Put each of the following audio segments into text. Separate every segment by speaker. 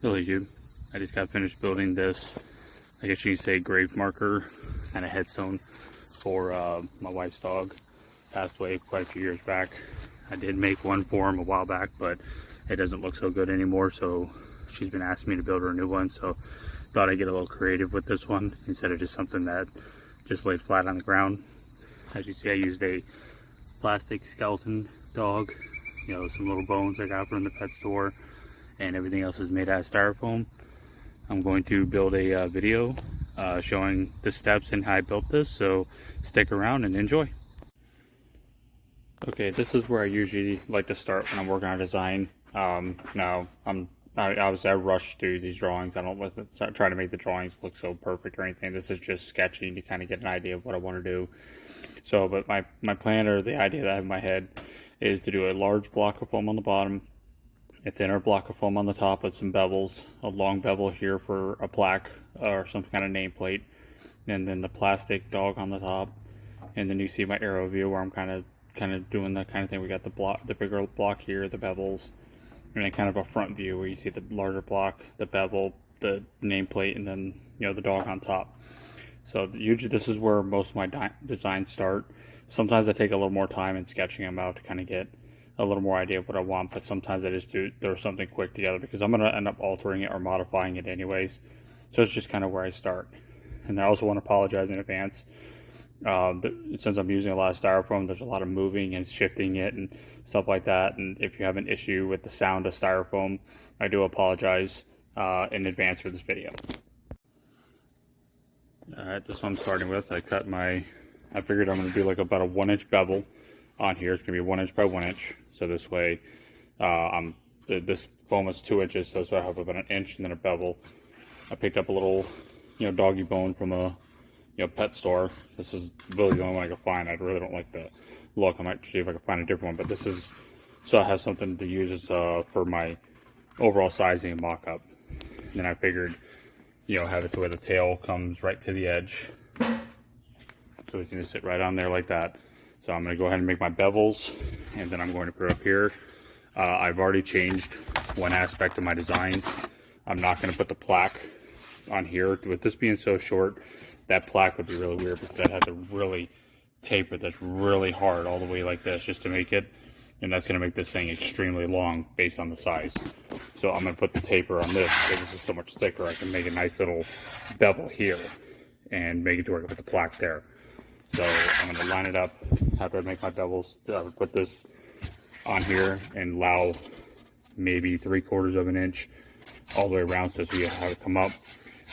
Speaker 1: Really good. I just got finished building this, I guess you could say, grave marker and a headstone for my wife's dog. Passed away quite a few years back. I did make one for him a while back, but it doesn't look so good anymore, so she's been asking me to build her a new one, so thought I'd get a little creative with this one instead of just something that just laid flat on the ground. As you see, I used a plastic skeleton dog, you know, some little bones I got from the pet store, and everything else is made out of styrofoam. I'm going to build a video showing the steps and how I built this, so stick around and enjoy. Okay, this is where I usually like to start when I'm working on a design. Now, obviously I rush through these drawings. I don't try to make the drawings look so perfect or anything. This is just sketching to kind of get an idea of what I want to do. So, but my plan, or the idea that I have in my head, is to do a large block of foam on the bottom, a thinner block of foam on the top with some bevels, a long bevel here for a plaque or some kind of nameplate, and then the plastic dog on the top. And then you see my arrow view where I'm kind of doing that kind of thing. We got the bigger block here, the bevels, and then kind of a front view where you see the larger block, the bevel, the nameplate, and then, you know, the dog on top. So usually this is where most of my designs start. Sometimes I take a little more time in sketching them out to kind of get a little more idea of what I want, but sometimes I just throw something quick together because I'm going to end up altering it or modifying it anyways. So it's just kind of where I start. And I also want to apologize in advance. Since I'm using a lot of styrofoam, there's a lot of moving and shifting it and stuff like that. And if you have an issue with the sound of styrofoam, I do apologize in advance for this video. Alright, this one I'm starting with. I figured I'm going to do like about a 1-inch bevel on here. It's going to be 1 inch by 1 inch. So this way, this foam is 2 inches, so I have about an inch and then a bevel. I picked up a little, you know, doggy bone from a, you know, pet store. This is really the only one I could find. I really don't like the look. I might see if I can find a different one, but this is, so I have something to use for my overall sizing and mock-up. And then I figured, you know, have it to where the tail comes right to the edge. So it's going to sit right on there like that. So I'm going to go ahead and make my bevels, and then I'm going to put it up here. I've already changed one aspect of my design. I'm not going to put the plaque on here. With this being so short, that plaque would be really weird because I'd have to really tape it. That's really hard all the way like this just to make it. And that's going to make this thing extremely long based on the size. So I'm going to put the taper on this because this is so much thicker. I can make a nice little bevel here and make it to where I can put the plaque there. So I'm going to line it up after I make my bevels. I would put this on here and allow maybe 3/4 of an inch all the way around so you have it come up.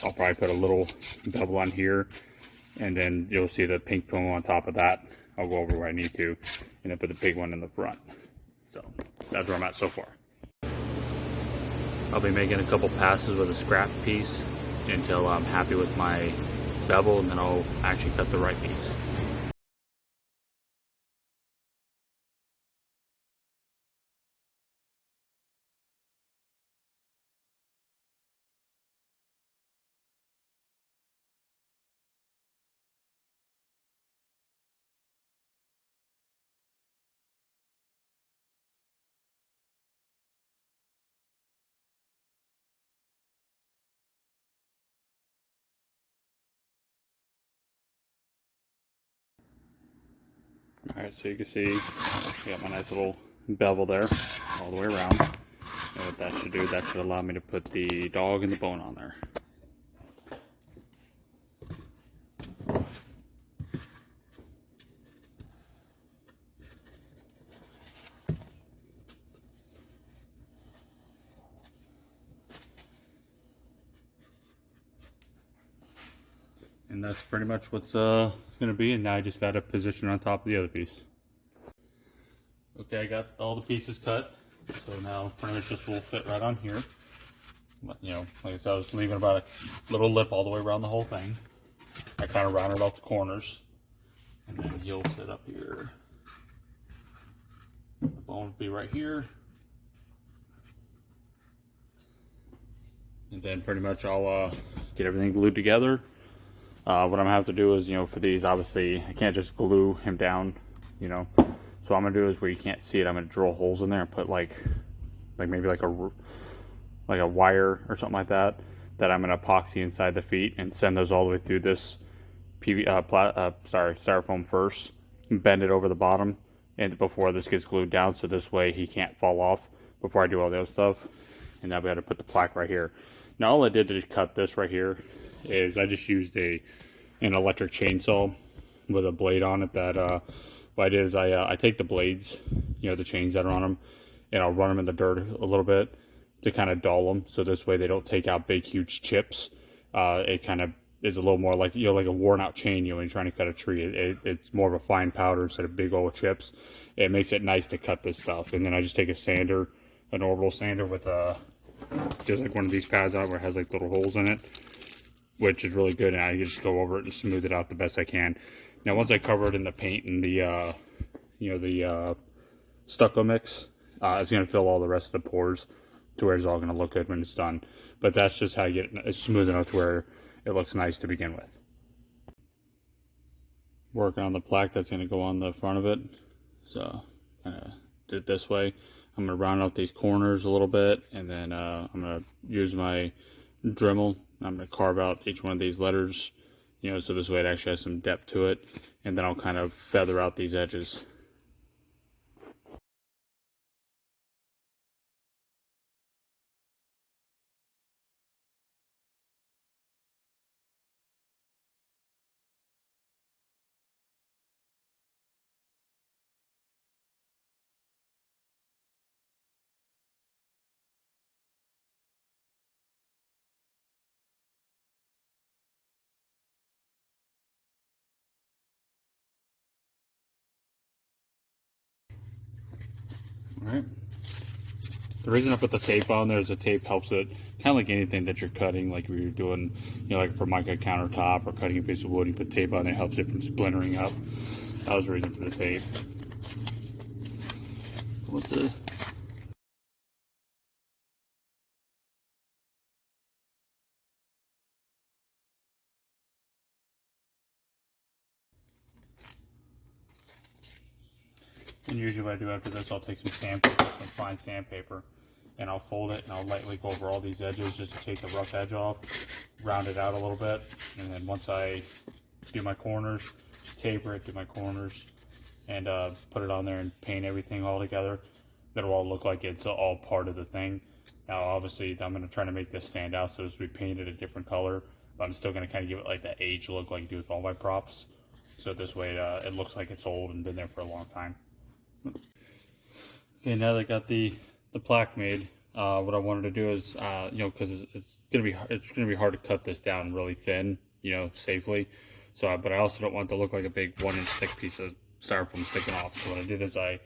Speaker 1: I'll probably put a little bevel on here, and then you'll see the pink foam on top of that. I'll go over where I need to, and then put the big one in the front. So that's where I'm at so far. I'll be making a couple passes with a scrap piece until I'm happy with my bevel, and then I'll actually cut the right piece. Alright, so you can see I got my nice little bevel there all the way around. And what that should do, that should allow me to put the dog and the bone on there. And that's pretty much what's going to be, and now I just got to position on top of the other piece. Okay, I got all the pieces cut, so now pretty much this will fit right on here. But, you know, like I said, I was leaving about a little lip all the way around the whole thing. I kind of rounded off the corners, and then he'll sit up here. The bone will be right here. And then pretty much I'll get everything glued together. What I'm gonna have to do is, you know, for these, obviously I can't just glue him down, you know. So what I'm gonna do is, where you can't see it, I'm gonna drill holes in there and put like maybe like a like a wire or something like that, that I'm gonna epoxy inside the feet and send those all the way through this styrofoam first, bend it over the bottom, and before this gets glued down, so this way he can't fall off before I do all the other stuff. And now we got to put the plaque right here. Now all I did to cut this right here is I just used an electric chainsaw with a blade on it. That what I did is I take the blades, the chains that are on them, and I'll run them in the dirt a little bit to kind of dull them, so this way they don't take out big huge chips. It kind of is a little more like like a worn out chain. When you're trying to cut a tree, it's more of a fine powder instead of big old chips. It makes it nice to cut this stuff. And then I just take a sander, an orbital sander with just like one of these pads out where it has like little holes in it, which is really good. And I just go over it and smooth it out the best I can. Now once I cover it in the paint and the stucco mix, it's gonna fill all the rest of the pores to where it's all gonna look good when it's done. But that's just how you get it smooth enough to where it looks nice to begin with. Working on the plaque that's going to go on the front of it. So do it this way. I'm going to round off these corners a little bit, and then I'm going to use my Dremel. I'm going to carve out each one of these letters, so this way it actually has some depth to it, and then I'll kind of feather out these edges. All right. The reason I put the tape on there is the tape helps it, kind of like anything that you're cutting, like if you're doing, like for mica countertop or cutting a piece of wood, you put tape on it, helps it from splintering up. That was the reason for the tape. What's this? And usually what I do after this, I'll take some sandpaper, some fine sandpaper, and I'll fold it and I'll lightly go over all these edges just to take the rough edge off, round it out a little bit, and then once I do my corners, taper it to my corners, and put it on there and paint everything all together, that'll all look like it's all part of the thing. Now obviously I'm going to try to make this stand out, so as we paint it a different color, but I'm still going to kind of give it like that age look like I do with all my props, so this way it looks like it's old and been there for a long time. Okay, now that I got the plaque made, what I wanted to do is, because it's gonna be hard to cut this down really thin, safely. So, but I also don't want it to look like a big 1-inch thick piece of styrofoam sticking off. So what I did is I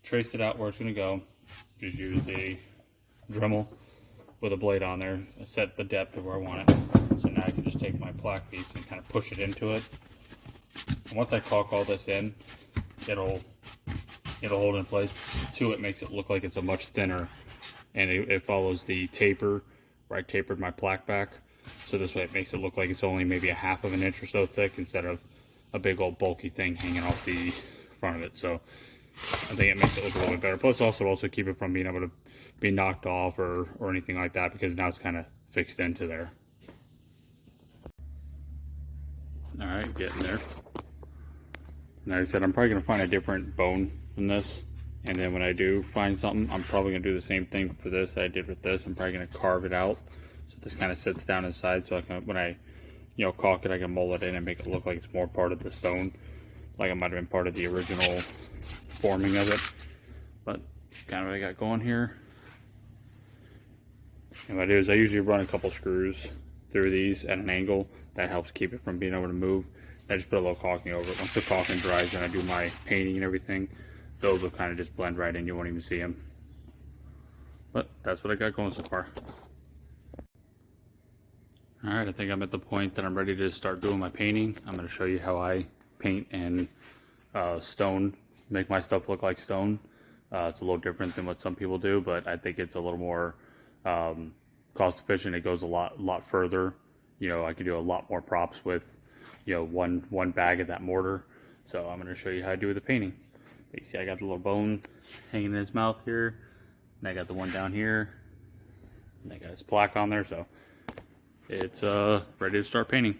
Speaker 1: traced it out where it's gonna go. Just use the Dremel with a blade on there, set the depth of where I want it. So now I can just take my plaque piece and kind of push it into it. And once I caulk all this in, it'll hold in place. Two, it makes it look like it's a much thinner, and it follows the taper where I tapered my plaque back. So this way it makes it look like it's only maybe a 1/2 of an inch or so thick instead of a big old bulky thing hanging off the front of it. So I think it makes it look a little bit better. Plus also keep it from being able to be knocked off or anything like that, because now it's kind of fixed into there. All right, getting there. Like I said, I'm probably going to find a different bone than this. And then when I do find something, I'm probably going to do the same thing for this that I did with this. I'm probably going to carve it out so this kind of sits down inside, so I can, when I, caulk it, I can mold it in and make it look like it's more part of the stone. Like it might have been part of the original forming of it. But kind of what I got going here. And what I do is I usually run a couple screws through these at an angle. That helps keep it from being able to move. I just put a little caulking over it. Once the caulking dries and I do my painting and everything, those will kind of just blend right in. You won't even see them. But that's what I got going so far. Alright, I think I'm at the point that I'm ready to start doing my painting. I'm going to show you how I paint and stone, make my stuff look like stone. It's a little different than what some people do, but I think it's a little more cost efficient. It goes a lot further. I could do a lot more props with one bag of that mortar. So I'm going to show you how I do the painting. You see I got the little bone hanging in his mouth here, and I got the one down here, They got its plaque on there, so it's ready to start painting.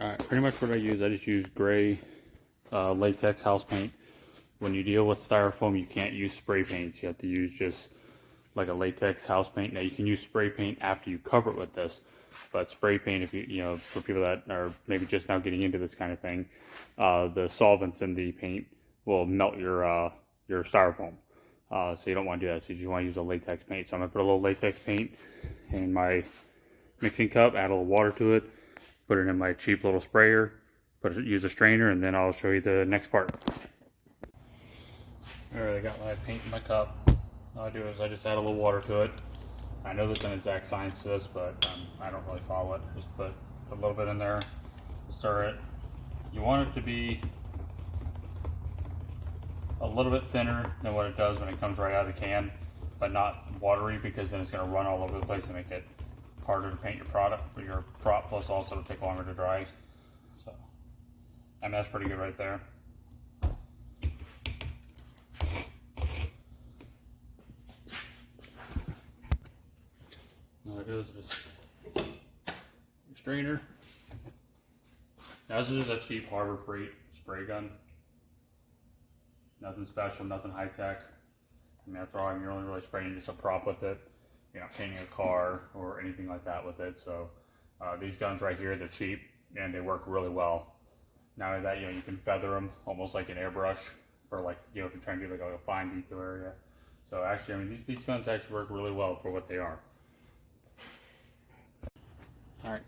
Speaker 1: Alright, pretty much what I just use gray latex house paint. When you deal with styrofoam, you can't use spray paints. You have to use just like a latex house paint. Now you can use spray paint after you cover it with this, but spray paint, if you know, for people that are maybe just now getting into this kind of thing, the solvents in the paint will melt your styrofoam. So you don't want to do that. So you just want to use a latex paint. So I'm gonna put a little latex paint in my mixing cup, add a little water to it, put it in my cheap little sprayer, use a strainer, and then I'll show you the next part. Alright, I got my paint in my cup. All I do is I just add a little water to it. I know there's an exact science to this, but I don't really follow it. Just put a little bit in there, stir it. You want it to be a little bit thinner than what it does when it comes right out of the can, but not watery, because then it's going to run all over the place and make it harder to paint your product, but your prop, plus also to take longer to dry. So, I mean, that's pretty good right there. All I do is just strainer. Now this is just a cheap Harbor Freight spray gun. Nothing special, nothing high tech. I mean, after all, you're only really spraying just a prop with it. You're not painting a car or anything like that with it. So these guns right here, they're cheap and they work really well. Not only that, you can feather them almost like an airbrush for, like, if you're trying to do like a fine detail area. So actually, I mean, these guns actually work really well for what they are. All right.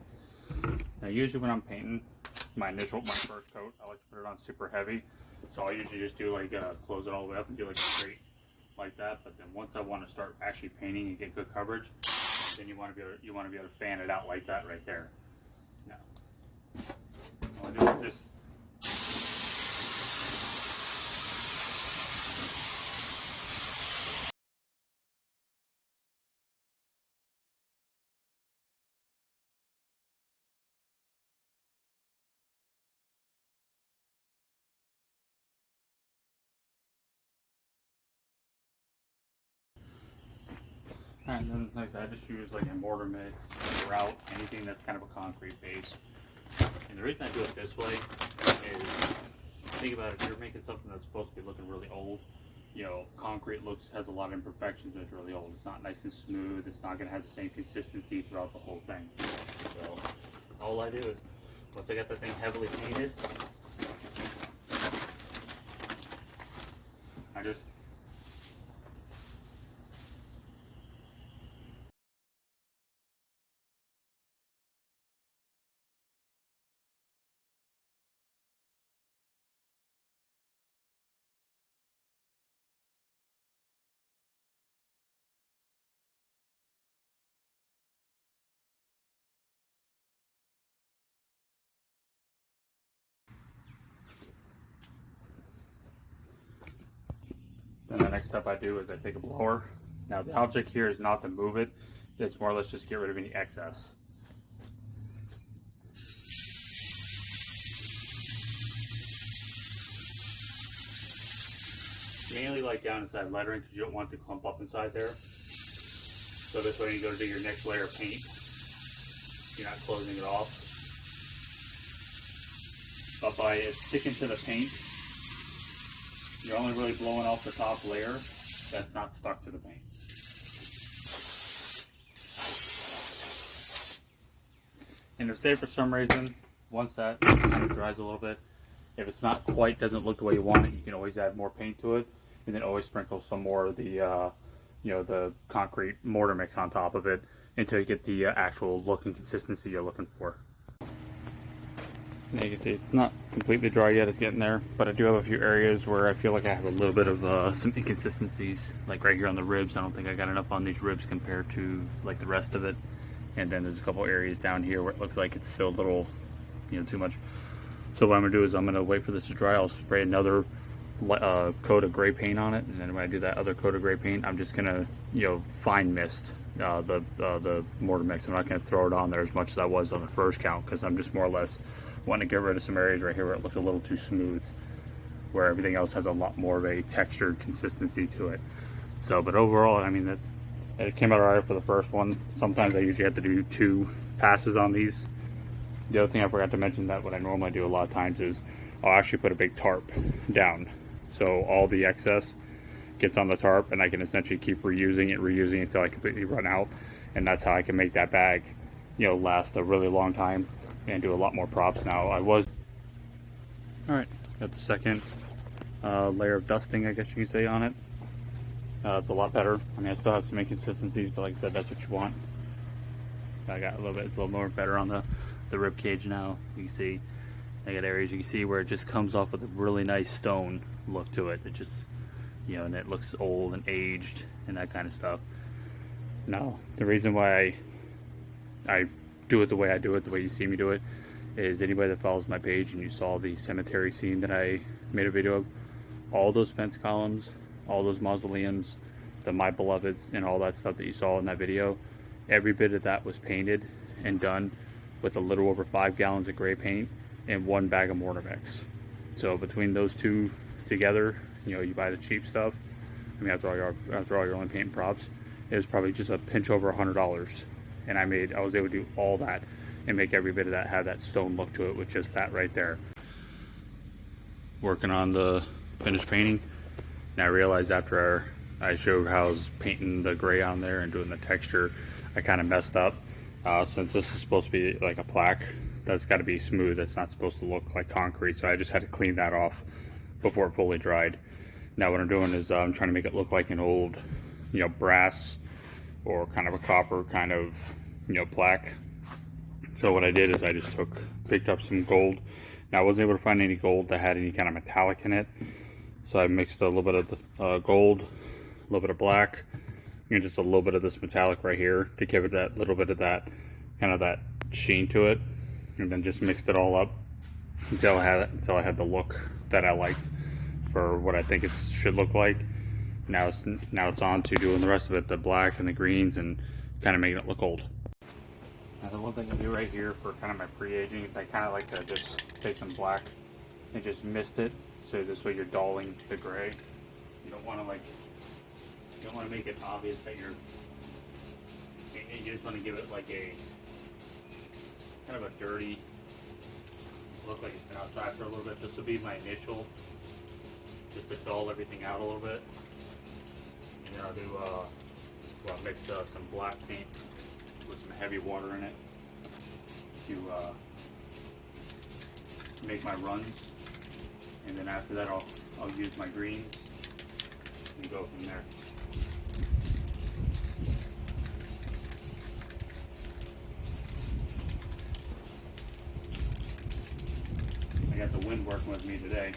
Speaker 1: Now usually when I'm painting my first coat, I like to put it on super heavy. So I'll usually just do like close it all the way up and do like a straight like that. But then once I want to start actually painting and get good coverage, then you want to be able to fan it out like that right there. Now, all I do is just and then, like I said, I just use like a mortar mix, grout, anything that's kind of a concrete base. And the reason I do it this way is, think about it, if you're making something that's supposed to be looking really old, concrete has a lot of imperfections and it's really old. It's not nice and smooth. It's not going to have the same consistency throughout the whole thing. So all I do is, once I got the thing heavily painted, I just Then the next step I do is I take a blower. Now the object here is not to move it, it's more or less just get rid of any excess. Mainly like down inside lettering, because you don't want it to clump up inside there. So this way when you go to do your next layer of paint, you're not closing it off. But by sticking to the paint, you're only really blowing off the top layer that's not stuck to the paint. And if say for some reason, once that kind of dries a little bit, if it's not quite, doesn't look the way you want it, you can always add more paint to it, and then always sprinkle some more of the, the concrete mortar mix on top of it until you get the actual look and consistency you're looking for. Now you can see it's not completely dry yet, it's getting there, but I do have a few areas where I feel like I have a little bit of some inconsistencies, like right here on the ribs. I don't think I got enough on these ribs compared to like the rest of it. And then there's a couple areas down here where it looks like it's still a little, too much. So what I'm gonna do is I'm gonna wait for this to dry. I'll spray another coat of gray paint on it, and then when I do that other coat of gray paint, I'm just gonna, fine mist the mortar mix. I'm not gonna throw it on there as much as I was on the first count, because I'm just more or less wanting to get rid of some areas right here where it looks a little too smooth, where everything else has a lot more of a textured consistency to it. So, but overall, I mean, It came out alright for the first one. Sometimes I usually have to do 2 passes on these. The other thing I forgot to mention, that what I normally do a lot of times is I'll actually put a big tarp down, so all the excess gets on the tarp, and I can essentially keep reusing it until I completely run out. And that's how I can make that bag, you know, last a really long time and do a lot more props. Now I was alright, got the second layer of dusting, I guess you can say, on it. It's a lot better. I mean, I still have some inconsistencies, but like I said, that's what you want. I got a little bit, it's a little more better on the rib cage now. You can see I got areas you can see where it just comes off with a really nice stone look to it. It just, you know, and it looks old and aged and that kind of stuff. Now, the reason why I do it the way I do it, the way you see me do it, is anybody that follows my page and you saw the cemetery scene that I made a video of, all those fence columns, all those mausoleums, the My Beloveds, and all that stuff that you saw in that video, every bit of that was painted and done with a little over 5 gallons of gray paint and 1 bag of mortar mix. So between those two together, you know, you buy the cheap stuff. I mean, after all your only paint and props, it was probably just a pinch over $100, and I was able to do all that and make every bit of that have that stone look to it with just that right there. Working on the finished painting, and I realized after I showed how I was painting the gray on there and doing the texture, I kind of messed up. Since this is supposed to be like a plaque, that's got to be smooth. It's not supposed to look like concrete, so I just had to clean that off before it fully dried. Now what I'm doing is I'm trying to make it look like an old, you know, brass or kind of a copper kind of, you know, plaque. So what I did is I just picked up some gold. Now I wasn't able to find any gold that had any kind of metallic in it, so I mixed a little bit of the gold, a little bit of black, and just a little bit of this metallic right here to give it that little bit of that kind of that sheen to it, and then just mixed it all up until I had the look that I liked for what I think it should look like. Now it's on to doing the rest of it, the black and the greens, and kind of making it look old. Now the one thing I do right here for kind of my pre-aging is I kind of like to just take some black and just mist it, so this way you're dulling the gray. You don't want to make it obvious that you just want to give it like a kind of a dirty look, like it's been outside for a little bit. This will be my initial, just to dull everything out a little bit. And then I'll do I'll mix some black paint with some heavy water in it to make my runs, and then after that I'll use my greens and go from there. I got the wind working with me today.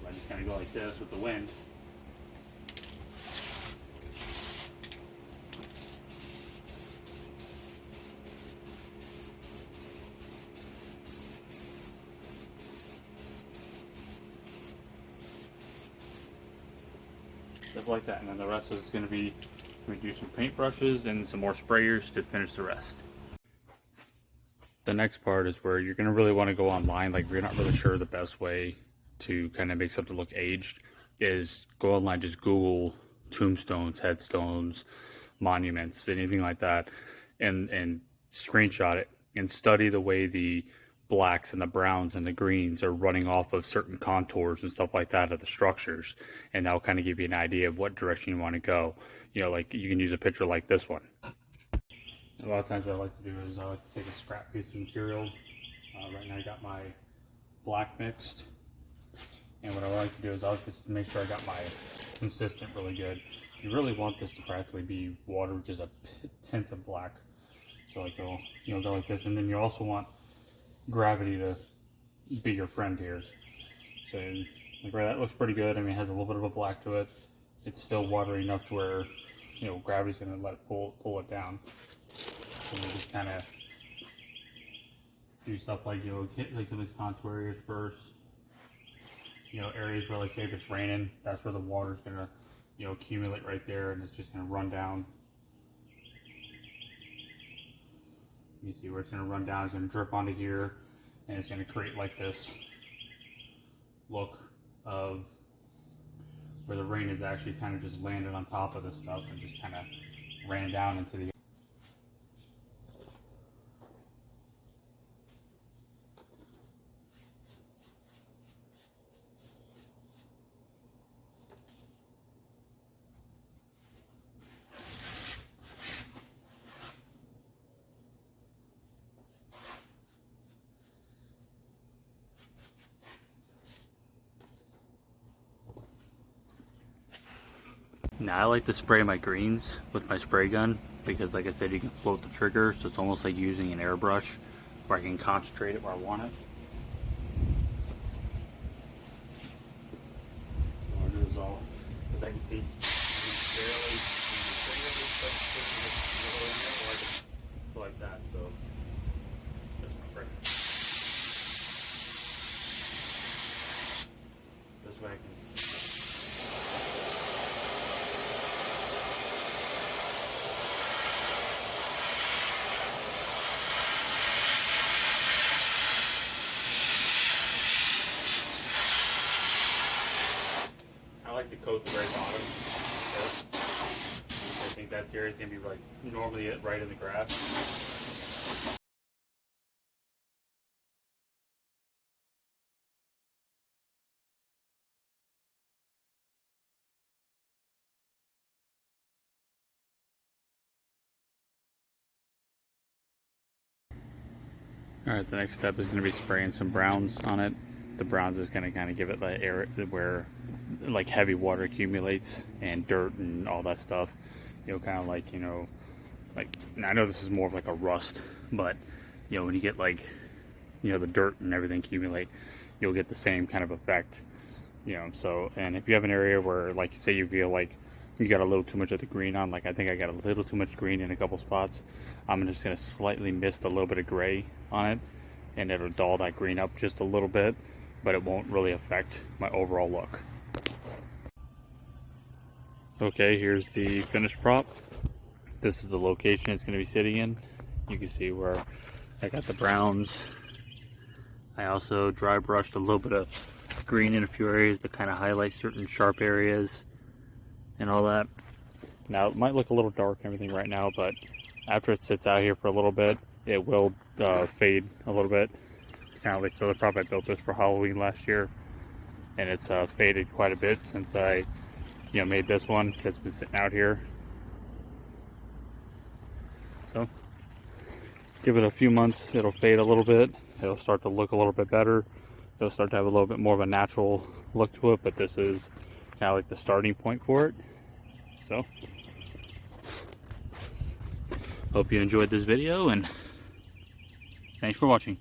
Speaker 1: I just kind of go like this with the wind. Just like that, and then the rest is going to be, we do some paint brushes and some more sprayers to finish the rest. The next part is where you're going to really want to go online, like if you're not really sure the best way to kind of make something look aged, is go online, just Google tombstones, headstones, monuments, anything like that, and screenshot it and study the way the blacks and the browns and the greens are running off of certain contours and stuff like that of the structures, and that'll kind of give you an idea of what direction you want to go. You know, like you can use a picture like this one. A lot of times what I like to do is I like to take a scrap piece of material. Right now I got my black mixed, and what I like to do is I like to make sure I got my consistent really good. You really want this to practically be water, which is a tint of black. So like go like this, and then you also want gravity to be your friend here. So like right, that looks pretty good. I mean, it has a little bit of a black to it. It's still watery enough to where, you know, gravity's gonna let it pull it down. So you just kind of do stuff like, you know, hit like some of these contour areas first. You know, areas where, like, say if it's raining, that's where the water's gonna, you know, accumulate right there, and it's just gonna run down. You see where it's gonna run down, it's gonna drip onto here, and it's gonna create like this look of where the rain is actually kind of just landed on top of this stuff and just kind of ran down into the. Now I like to spray my greens with my spray gun because, like I said, you can float the trigger, so it's almost like using an airbrush where I can concentrate it where I want it. What I'll do is as I can see, barely like that, so that's my spray. This way I can. I like to coat the very bottom first. I think that's area is going to be like normally right in the grass. Alright, the next step is going to be spraying some browns on it. The browns is going to kind of give it the area where like heavy water accumulates and dirt and all that stuff. You know, kind of like, you know, like, I know this is more of like a rust, but you know, when you get like, you know, the dirt and everything accumulate, you'll get the same kind of effect. You know, so, and if you have an area where, like, say you feel like you got a little too much of the green on, like I think I got a little too much green in a couple spots, I'm just going to slightly mist a little bit of gray on it, and it'll dull that green up just a little bit, but it won't really affect my overall look. Okay, here's the finished prop. This is the location it's going to be sitting in. You can see where I got the browns. I also dry brushed a little bit of green in a few areas to kind of highlight certain sharp areas and all that. Now it might look a little dark and everything right now, but after it sits out here for a little bit, it will fade a little bit. Kind of like the other prop I built this for Halloween last year, and it's faded quite a bit since I, you know, made this one because it's been sitting out here. So give it a few months, it'll fade a little bit. It'll start to look a little bit better. It'll start to have a little bit more of a natural look to it, but this is kind of like the starting point for it. So hope you enjoyed this video, and thanks for watching.